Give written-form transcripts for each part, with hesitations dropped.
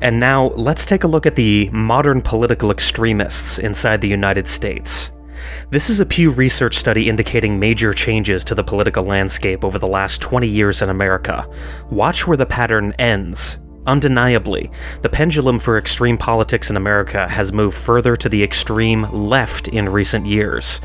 And now, let's take a look at the modern political extremists inside the United States. This is a Pew Research study indicating major changes to the political landscape over the last 20 years in America. Watch where the pattern ends. Undeniably, the pendulum for extreme politics in America has moved further to the extreme left in recent years.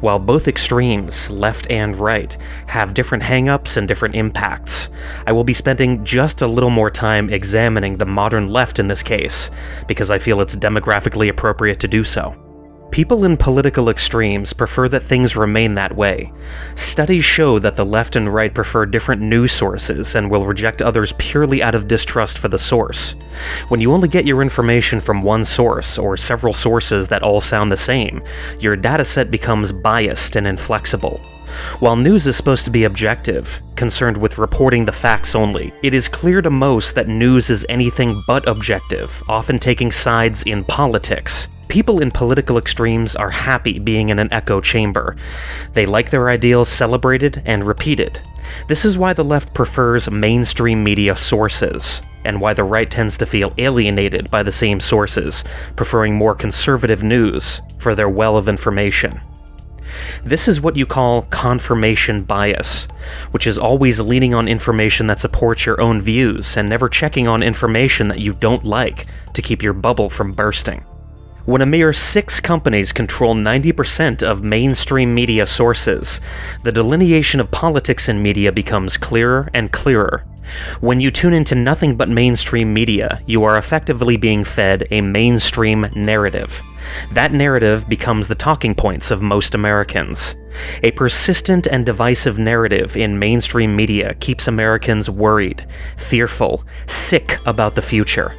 While both extremes, left and right, have different hang-ups and different impacts, I will be spending just a little more time examining the modern left in this case, because I feel it's demographically appropriate to do so. People in political extremes prefer that things remain that way. Studies show that the left and right prefer different news sources and will reject others purely out of distrust for the source. When you only get your information from one source, or several sources that all sound the same, your dataset becomes biased and inflexible. While news is supposed to be objective, concerned with reporting the facts only, it is clear to most that news is anything but objective, often taking sides in politics. People in political extremes are happy being in an echo chamber. They like their ideals celebrated and repeated. This is why the left prefers mainstream media sources, and why the right tends to feel alienated by the same sources, preferring more conservative news for their well of information. This is what you call confirmation bias, which is always leaning on information that supports your own views and never checking on information that you don't like to keep your bubble from bursting. When a mere 6 companies control 90% of mainstream media sources, the delineation of politics in media becomes clearer and clearer. When you tune into nothing but mainstream media, you are effectively being fed a mainstream narrative. That narrative becomes the talking points of most Americans. A persistent and divisive narrative in mainstream media keeps Americans worried, fearful, sick about the future.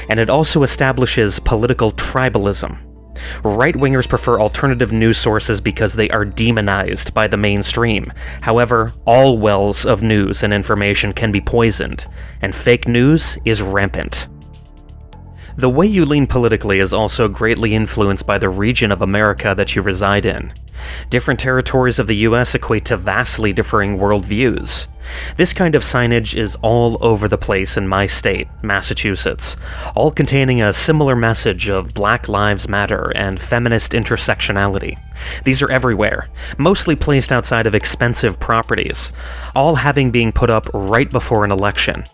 And it also establishes political tribalism. Right-wingers prefer alternative news sources because they are demonized by the mainstream. However, all wells of news and information can be poisoned, and fake news is rampant. The way you lean politically is also greatly influenced by the region of America that you reside in. Different territories of the US equate to vastly differing worldviews. This kind of signage is all over the place in my state, Massachusetts, all containing a similar message of Black Lives Matter and feminist intersectionality. These are everywhere, mostly placed outside of expensive properties, all having been put up right before an election.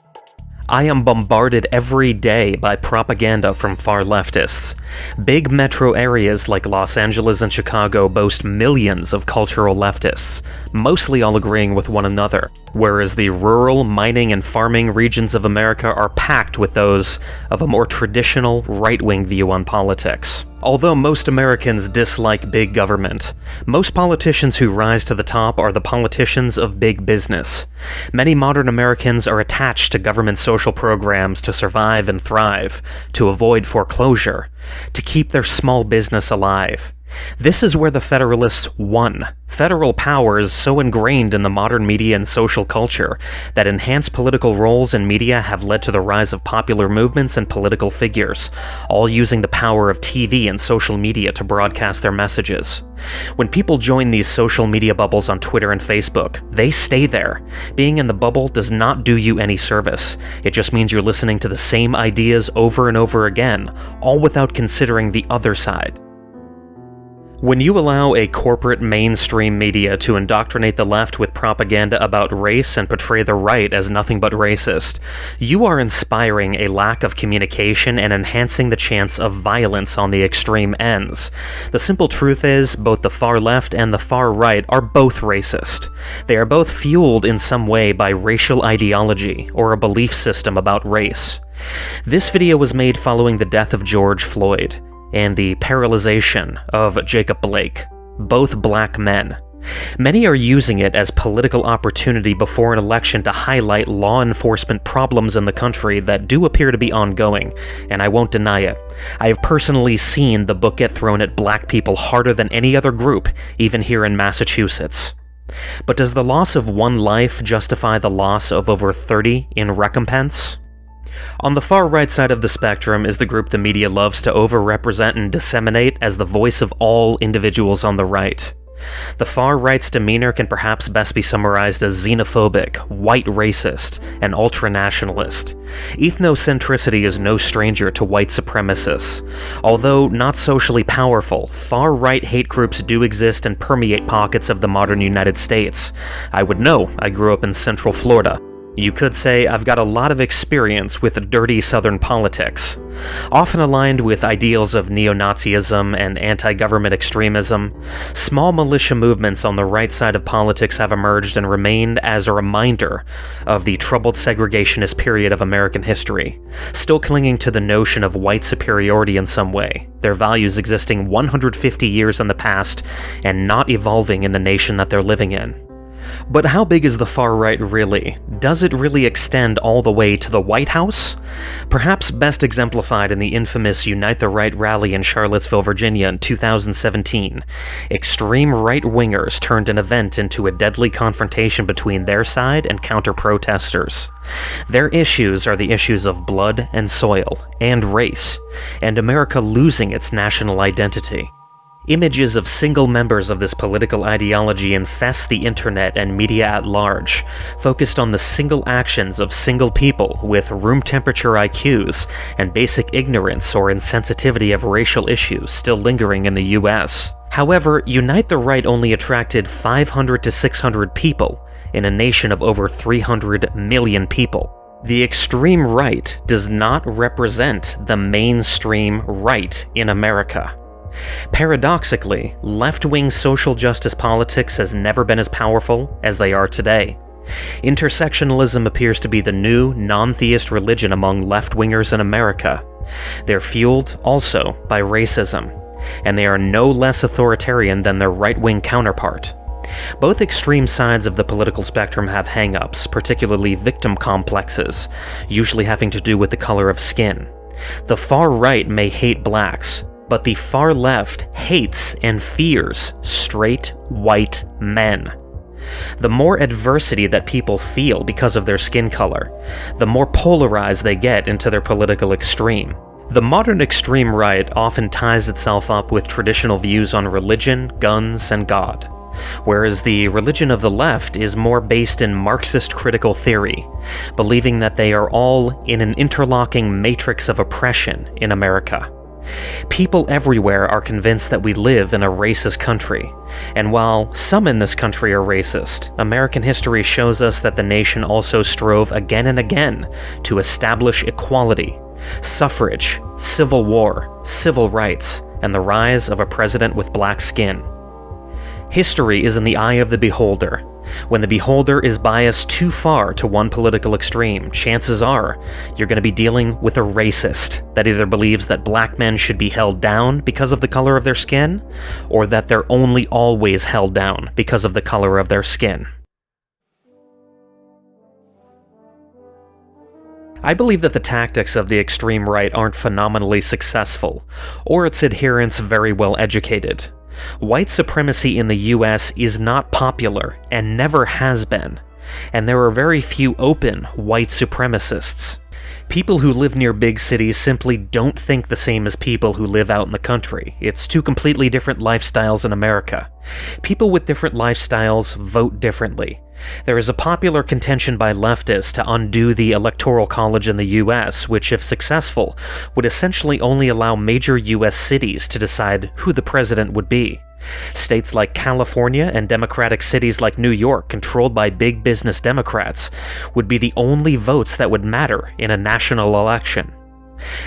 I am bombarded every day by propaganda from far leftists. Big metro areas like Los Angeles and Chicago boast millions of cultural leftists, mostly all agreeing with one another, whereas the rural, mining, and farming regions of America are packed with those of a more traditional right-wing view on politics. Although most Americans dislike big government, most politicians who rise to the top are the politicians of big business. Many modern Americans are attached to government social programs to survive and thrive, to avoid foreclosure, to keep their small business alive. This is where the Federalists won. Federal power is so ingrained in the modern media and social culture that enhanced political roles in media have led to the rise of popular movements and political figures, all using the power of TV and social media to broadcast their messages. When people join these social media bubbles on Twitter and Facebook, they stay there. Being in the bubble does not do you any service. It just means you're listening to the same ideas over and over again, all without considering the other side. When you allow a corporate mainstream media to indoctrinate the left with propaganda about race and portray the right as nothing but racist, you are inspiring a lack of communication and enhancing the chance of violence on the extreme ends. The simple truth is, both the far left and the far right are both racist. They are both fueled in some way by racial ideology or a belief system about race. This video was made following the death of George Floyd and the paralyzation of Jacob Blake, both black men. Many are using it as political opportunity before an election to highlight law enforcement problems in the country that do appear to be ongoing, and I won't deny it. I have personally seen the book get thrown at black people harder than any other group, even here in Massachusetts. But does the loss of one life justify the loss of over 30 in recompense? On the far right side of the spectrum is the group the media loves to overrepresent and disseminate as the voice of all individuals on the right. The far right's demeanor can perhaps best be summarized as xenophobic, white racist, and ultranationalist. Ethnocentricity is no stranger to white supremacists. Although not socially powerful, far-right hate groups do exist and permeate pockets of the modern United States. I would know, I grew up in Central Florida. You could say I've got a lot of experience with dirty Southern politics. Often aligned with ideals of neo-Nazism and anti-government extremism, small militia movements on the right side of politics have emerged and remained as a reminder of the troubled segregationist period of American history, still clinging to the notion of white superiority in some way, their values existing 150 years in the past and not evolving in the nation that they're living in. But how big is the far right really? Does it really extend all the way to the White House? Perhaps best exemplified in the infamous Unite the Right rally in Charlottesville, Virginia in 2017. Extreme right-wingers turned an event into a deadly confrontation between their side and counter-protesters. Their issues are the issues of blood and soil, and race, and America losing its national identity. Images of single members of this political ideology infest the internet and media at large, focused on the single actions of single people with room temperature IQs and basic ignorance or insensitivity of racial issues still lingering in the US. However, Unite the Right only attracted 500 to 600 people in a nation of over 300 million people. The extreme right does not represent the mainstream right in America. Paradoxically, left-wing social justice politics has never been as powerful as they are today. Intersectionalism appears to be the new, non-theist religion among left-wingers in America. They're fueled, also, by racism, and they are no less authoritarian than their right-wing counterpart. Both extreme sides of the political spectrum have hang-ups, particularly victim complexes, usually having to do with the color of skin. The far right may hate blacks, but the far left hates and fears straight white men. The more adversity that people feel because of their skin color, the more polarized they get into their political extreme. The modern extreme right often ties itself up with traditional views on religion, guns, and God, whereas the religion of the left is more based in Marxist critical theory, believing that they are all in an interlocking matrix of oppression in America. People everywhere are convinced that we live in a racist country, and while some in this country are racist, American history shows us that the nation also strove again and again to establish equality, suffrage, civil war, civil rights, and the rise of a president with black skin. History is in the eye of the beholder. When the beholder is biased too far to one political extreme, chances are you're going to be dealing with a racist that either believes that black men should be held down because of the color of their skin, or that they're only always held down because of the color of their skin. I believe that the tactics of the extreme right aren't phenomenally successful, or its adherents very well educated. White supremacy in the US is not popular and never has been, and there are very few open white supremacists. People who live near big cities simply don't think the same as people who live out in the country. It's two completely different lifestyles in America. People with different lifestyles vote differently. There is a popular contention by leftists to undo the Electoral College in the US, which, if successful, would essentially only allow major US cities to decide who the president would be. States like California and Democratic cities like New York, controlled by big business Democrats, would be the only votes that would matter in a national election.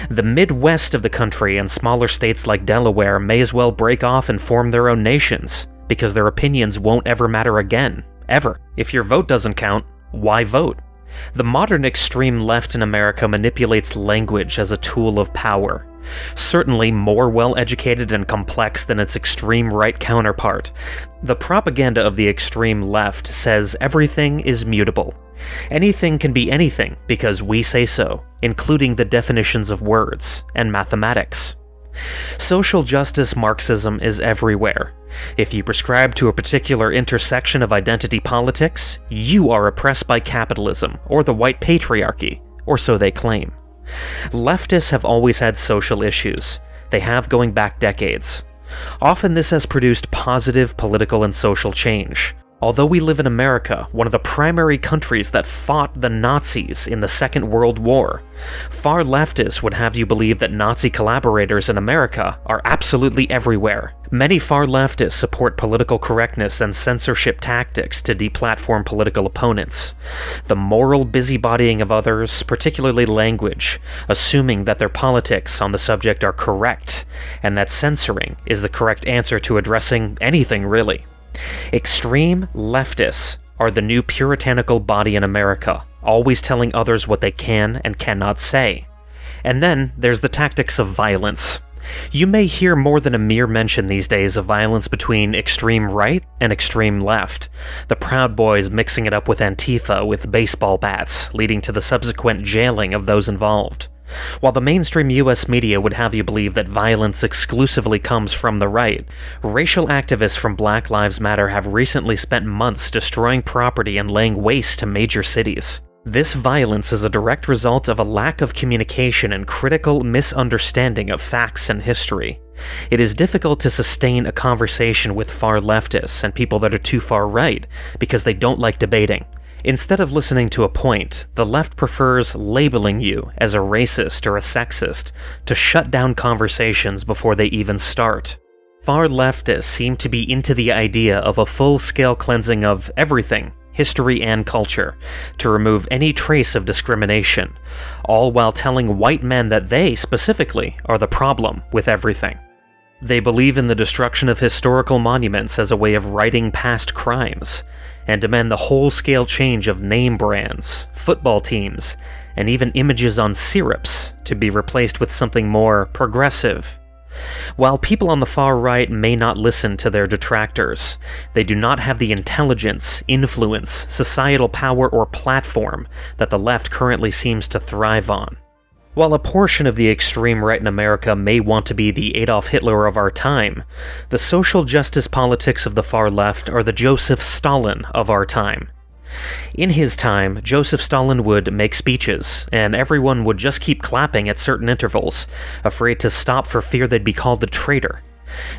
The Midwest of the country and smaller states like Delaware may as well break off and form their own nations, because their opinions won't ever matter again. Ever. If your vote doesn't count, why vote? The modern extreme left in America manipulates language as a tool of power. Certainly more well-educated and complex than its extreme right counterpart, the propaganda of the extreme left says everything is mutable. Anything can be anything because we say so, including the definitions of words and mathematics. Social justice Marxism is everywhere. If you prescribe to a particular intersection of identity politics, you are oppressed by capitalism or the white patriarchy, or so they claim. Leftists have always had social issues. They have going back decades. Often this has produced positive political and social change. Although we live in America, one of the primary countries that fought the Nazis in the Second World War, far leftists would have you believe that Nazi collaborators in America are absolutely everywhere. Many far leftists support political correctness and censorship tactics to deplatform political opponents. The moral busybodying of others, particularly language, assuming that their politics on the subject are correct, and that censoring is the correct answer to addressing anything really. Extreme leftists are the new puritanical body in America, always telling others what they can and cannot say. And then there's the tactics of violence. You may hear more than a mere mention these days of violence between extreme right and extreme left, the Proud Boys mixing it up with Antifa with baseball bats, leading to the subsequent jailing of those involved. While the mainstream US media would have you believe that violence exclusively comes from the right, racial activists from Black Lives Matter have recently spent months destroying property and laying waste to major cities. This violence is a direct result of a lack of communication and critical misunderstanding of facts and history. It is difficult to sustain a conversation with far leftists and people that are too far right because they don't like debating. Instead of listening to a point, the left prefers labeling you as a racist or a sexist to shut down conversations before they even start. Far leftists seem to be into the idea of a full-scale cleansing of everything, history and culture, to remove any trace of discrimination, all while telling white men that they, specifically, are the problem with everything. They believe in the destruction of historical monuments as a way of righting past crimes, and demand the whole-scale change of name brands, football teams, and even images on syrups to be replaced with something more progressive. While people on the far right may not listen to their detractors, they do not have the intelligence, influence, societal power, or platform that the left currently seems to thrive on. While a portion of the extreme right in America may want to be the Adolf Hitler of our time, the social justice politics of the far left are the Joseph Stalin of our time. In his time, Joseph Stalin would make speeches, and everyone would just keep clapping at certain intervals, afraid to stop for fear they'd be called a traitor.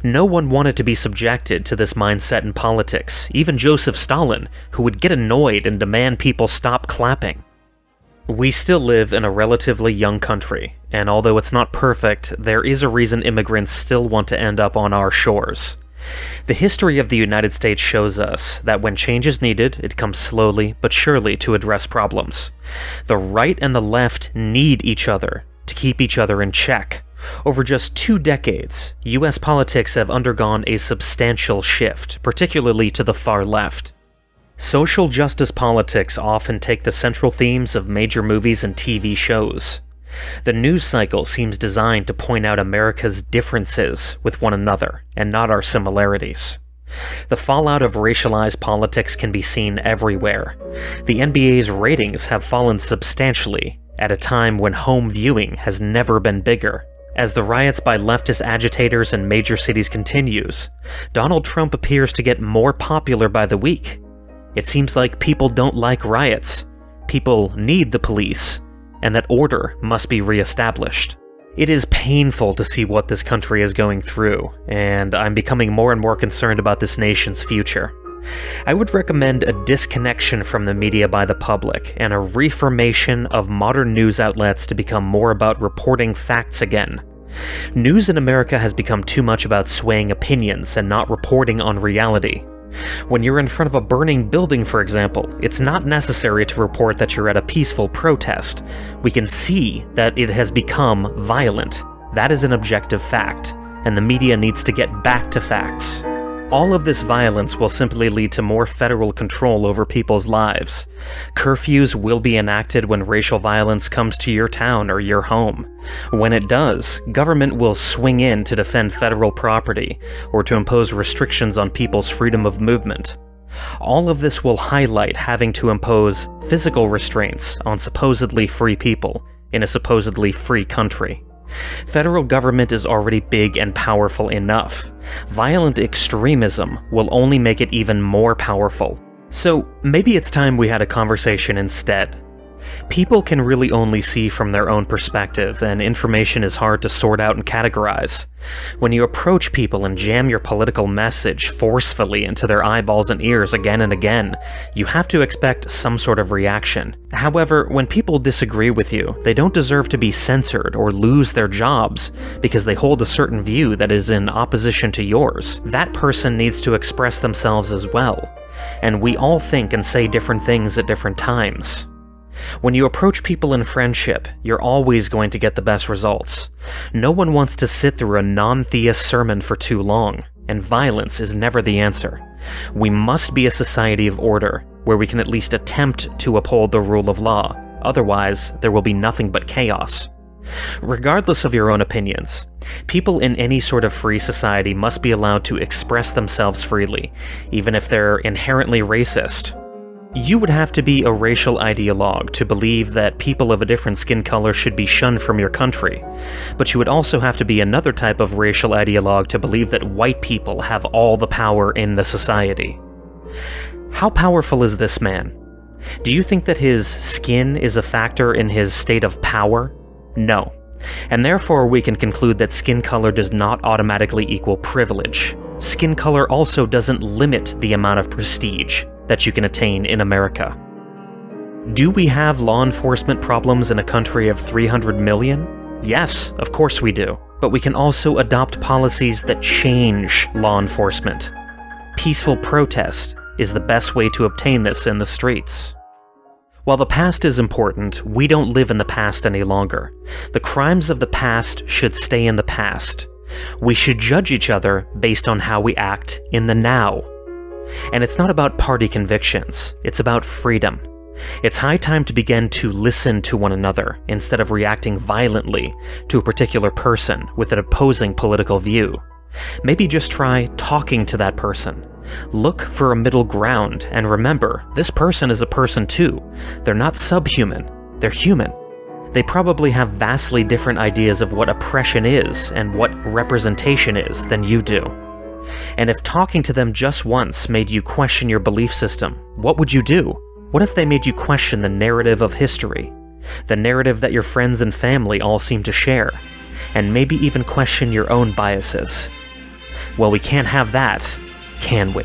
No one wanted to be subjected to this mindset in politics, even Joseph Stalin, who would get annoyed and demand people stop clapping. We still live in a relatively young country, and although it's not perfect, there is a reason immigrants still want to end up on our shores. The history of the United States shows us that when change is needed, it comes slowly but surely to address problems. The right and the left need each other to keep each other in check. Over just 2 decades, US politics have undergone a substantial shift, particularly to the far left. Social justice politics often take the central themes of major movies and TV shows. The news cycle seems designed to point out America's differences with one another, and not our similarities. The fallout of racialized politics can be seen everywhere. The NBA's ratings have fallen substantially, at a time when home viewing has never been bigger. As the riots by leftist agitators in major cities continues, Donald Trump appears to get more popular by the week. It seems like people don't like riots. People need the police, and that order must be reestablished. It is painful to see what this country is going through, and I'm becoming more and more concerned about this nation's future. I would recommend a disconnection from the media by the public, and a reformation of modern news outlets to become more about reporting facts again. News in America has become too much about swaying opinions and not reporting on reality. When you're in front of a burning building, for example, it's not necessary to report that you're at a peaceful protest. We can see that it has become violent. That is an objective fact, and the media needs to get back to facts. All of this violence will simply lead to more federal control over people's lives. Curfews will be enacted when racial violence comes to your town or your home. When it does, government will swing in to defend federal property or to impose restrictions on people's freedom of movement. All of this will highlight having to impose physical restraints on supposedly free people in a supposedly free country. Federal government is already big and powerful enough. Violent extremism will only make it even more powerful. So maybe it's time we had a conversation instead. People can really only see from their own perspective, and information is hard to sort out and categorize. When you approach people and jam your political message forcefully into their eyeballs and ears again and again, you have to expect some sort of reaction. However, when people disagree with you, they don't deserve to be censored or lose their jobs because they hold a certain view that is in opposition to yours. That person needs to express themselves as well. And we all think and say different things at different times. When you approach people in friendship, you're always going to get the best results. No one wants to sit through a non-theist sermon for too long, and violence is never the answer. We must be a society of order, where we can at least attempt to uphold the rule of law. Otherwise, there will be nothing but chaos. Regardless of your own opinions, people in any sort of free society must be allowed to express themselves freely, even if they're inherently racist. You would have to be a racial ideologue to believe that people of a different skin color should be shunned from your country, but you would also have to be another type of racial ideologue to believe that white people have all the power in the society. How powerful is this man? Do you think that his skin is a factor in his state of power? No. And therefore we can conclude that skin color does not automatically equal privilege. Skin color also doesn't limit the amount of prestige that you can attain in America. Do we have law enforcement problems in a country of 300 million? Yes, of course we do. But we can also adopt policies that change law enforcement. Peaceful protest is the best way to obtain this in the streets. While the past is important, we don't live in the past any longer. The crimes of the past should stay in the past. We should judge each other based on how we act in the now. And it's not about party convictions, it's about freedom. It's high time to begin to listen to one another instead of reacting violently to a particular person with an opposing political view. Maybe just try talking to that person. Look for a middle ground, and remember, this person is a person too. They're not subhuman, they're human. They probably have vastly different ideas of what oppression is and what representation is than you do. And if talking to them just once made you question your belief system, what would you do? What if they made you question the narrative of history? The narrative that your friends and family all seem to share? And maybe even question your own biases? Well, we can't have that, can we?